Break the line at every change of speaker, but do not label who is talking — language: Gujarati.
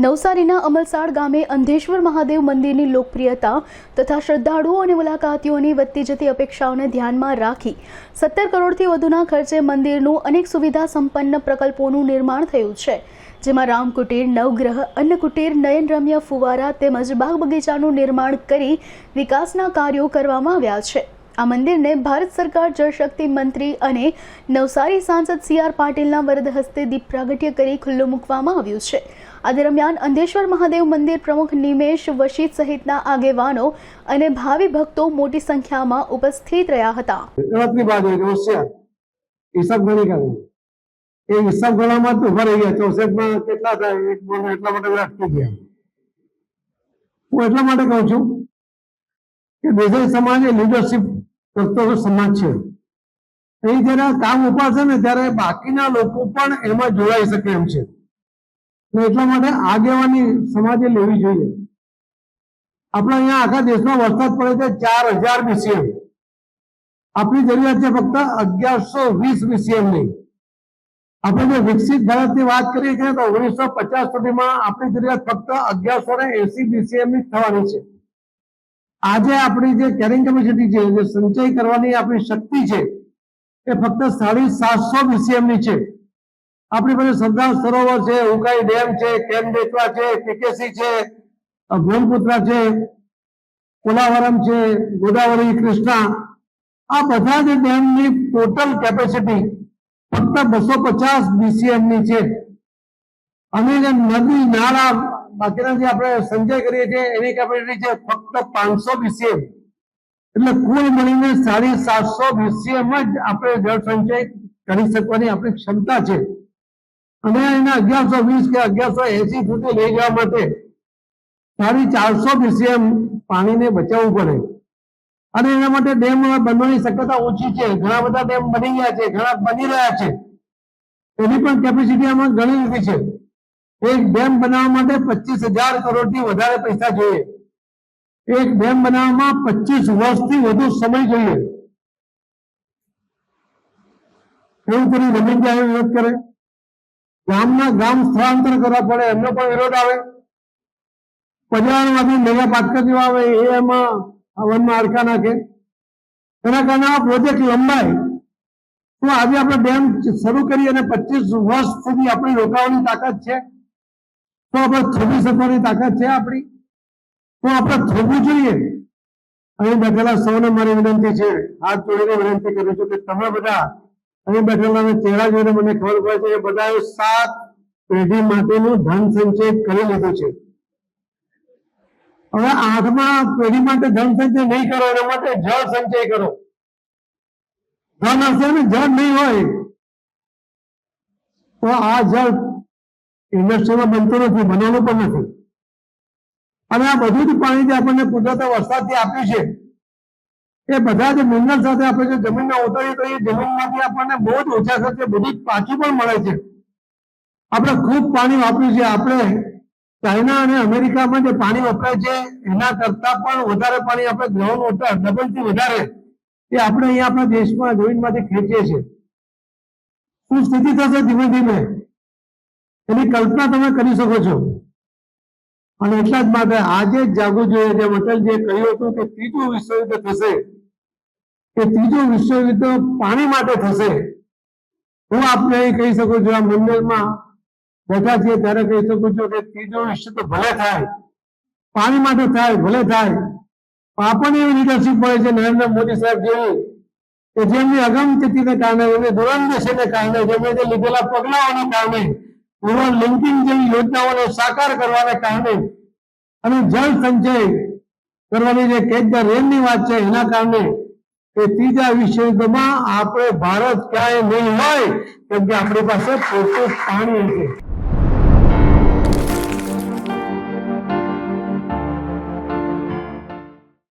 નવસારીના અમલસાડ ગામે અંધેશ્વર મહાદેવ મંદિરની લોકપ્રિયતા તથા શ્રદ્ધાળુઓ અને મુલાકાતીઓની વધતી જતી અપેક્ષાઓને ધ્યાનમાં રાખી 17 કરોડથી વધુના ખર્ચે મંદિરનું અનેક સુવિધા સંપન્ન પ્રકલ્પોનું નિર્માણ થયું છે, જેમાં રામકુટીર, નવગ્રહ, અન્નકુટીર, નયનરમ્ય ફુવારા તેમજ બાગ બગીચાનું નિર્માણ કરી વિકાસના કાર્યો કરવામાં આવ્યા છે। આ મંદિરને ભારત સરકાર જળશક્તિ મંત્રી અને નવસારી સાંસદ CR પાટીલના વરદ હસ્તે દીપ પ્રાગટ્ય કરી ખુલ્લું મૂકવામાં આવ્યું છે। આ દરમિયાન અંધેશ્વર મહાદેવ મંદિર પ્રમુખ નિમેશ વશિત સહિતના આગેવાનો અને ભાવિ ભક્તો મોટી સંખ્યામાં ઉપસ્થિત રહ્યા હતા।
સમાજ છે એ જયારે કામ ઉપાડશે ને ત્યારે બાકીના લોકો પણ એમાં જોડાઈ શકે એમ છે, એટલા માટે આગેવાની સમાજે લેવી જોઈએ। આપણે અહીંયા આખા દેશમાં વરસાદ પડે છે 4000 BCM, આપણી જરૂરિયાત છે ફક્ત 1120 BCM ની। આપણે જો વિકસિત ભારતની વાત કરીએ છીએ તો 1950 સુધીમાં આપણી જરૂરિયાત ફક્ત 1180 BCM ની થવાની છે। આજે આપણી જે કેરિંગ કેપેસિટી છે, જે સંચય કરવાની આપણી શક્તિ છે, એ ફક્ત 750 BCM ની છે। આપણી પાસે સરદાર સરોવર છે, ઉકાઈ ડેમ છે, કેન બેતવા છે, કેકેસી છે, બ્રહ્મપુત્રા છે, પોલાવરમ છે, ગોદાવરી, કૃષ્ણા, આ બધા જ ડેમની ટોટલ કેપેસિટી ફક્ત 250 BCM ની છે। અને જે નદી નાળા બાકીના જે આપણે સંચય કરીએ છીએ એની કેપેસિટી છે ફક્ત 500 BCM, એટલે કુલ મળીને 750 BCM જ આપણે જળ સંચય કરી શકવાની આપણી ક્ષમતા છે। અને એને 1120 કે 1180 સુધી લઈ જવા માટે 450 BCM પાણીને બચાવવું પડે, અને એના માટે ડેમ બનવાની શક્યતા ઓછી છે। ઘણા બધા ડેમ બની ગયા છે, ઘણા બની રહ્યા છે, એની પણ કેપેસિટી આમાં ઘણી લીધી છે। એક ડેમ બનાવવા માટે 25,000 કરોડથી વધારે પૈસા જોઈએ। એક ડેમ બનાવવામાં 25 વર્ષથી વધુ સમય જોઈએ। એવું કરી જમીન જાહેર વિરોધ કરે, ગામના ગામ સ્થળાંતર કરવા પડે એમનો પણ વિરોધ આવે। પર્યાવરણવાદી મેઘા પાટકર જેવા આવે એ એમાં વનમાં અડકા નાખે, એના કારણે આ પ્રોજેક્ટ લંબાય તો આજે આપણે ડેમ શરૂ કરી અને 25 વર્ષ સુધી આપણી રોકાવાની તાકાત છે, તો આપણે થોભી શકવાની તાકાત છે આપણી, તો આપણે થોભવું જોઈએ। અહીં બેઠેલા સૌને મારી વિનંતી છે, હાથ જોડીને વિનંતી કરું છું કે તમે બધા અહીં બેઠેલા ચહેરા જોઈને મને ખબર પડે છે કે બધાએ 7 પેઢી માટેનું ધન સંચય કરી લીધું છે। હવે 8મા પેઢી માટે ધન સંચય નહીં કરો, એના માટે જળ સંચય કરો। ધન હશે ને જળ નહીં હોય તો આ જળ ઇન્ડસ્ટ્રીમાં બનતું નથી, બનવાનું પણ નથી। અને આ બધું જ પાણી જે આપણને કુદરતે વરસાદથી આપ્યું છે, એ બધા જ મિનરલ સાથે આપણે જે જમીનમાં ઉતારીએ તો એ જમીનમાંથી આપણને બહુ જ ઓછા ખર્ચે બધું જ પાછું પણ મળે છે। આપણે ખૂબ પાણી વાપર્યું છે। આપણે ચાઇના અને અમેરિકામાં જે પાણી વપરાય છે એના કરતા પણ વધારે પાણી આપણે ગ્રાઉન્ડ વોટર ડબલથી વધારે એ આપણે અહીંયા આપણા દેશમાં જમીનમાંથી ખેંચીએ છીએ। શું સ્થિતિ થશે ધીમે ધીમે એની કલ્પના તમે કરી શકો છો। અને એટલા જ માટે આજે જ જાગવું જોઈએ, જે અટલજીએ કહ્યું હતું કે 3જું વિશ્વયુદ્ધ થશે, એ 3જું વિશ્વયુદ્ધ પાણી માટે થશે। હું આપને અહીં કહી શકું છું, આ મંદિરમાં બેઠા છીએ ત્યારે કહી શકું છું કે 3જું વિશ્વયુદ્ધ ભલે થાય, પાણી માટે થાય, ભલે થાય, આપણને એવી લીડરશીપ મળે છે નરેન્દ્ર મોદી સાહેબ જેવી કે જેમની અગમચેતીને કારણે, એમની દૂરંદેશીને કારણે, જેમણે જે લીધેલા પગલાઓને કારણે, રૂરલ લિંકિંગ જેવી યોજનાઓને સાકાર કરવાને કારણે અને જળ સંચય કરવાની જે કેચ ધ રેનની વાત છે એના કારણે એ 3જા વિશ્વયુદ્ધમાં આપણે ભારત ક્યાંય નહીં હોય, કેમ કે આપણી પાસે પૂરતું પાણી છે।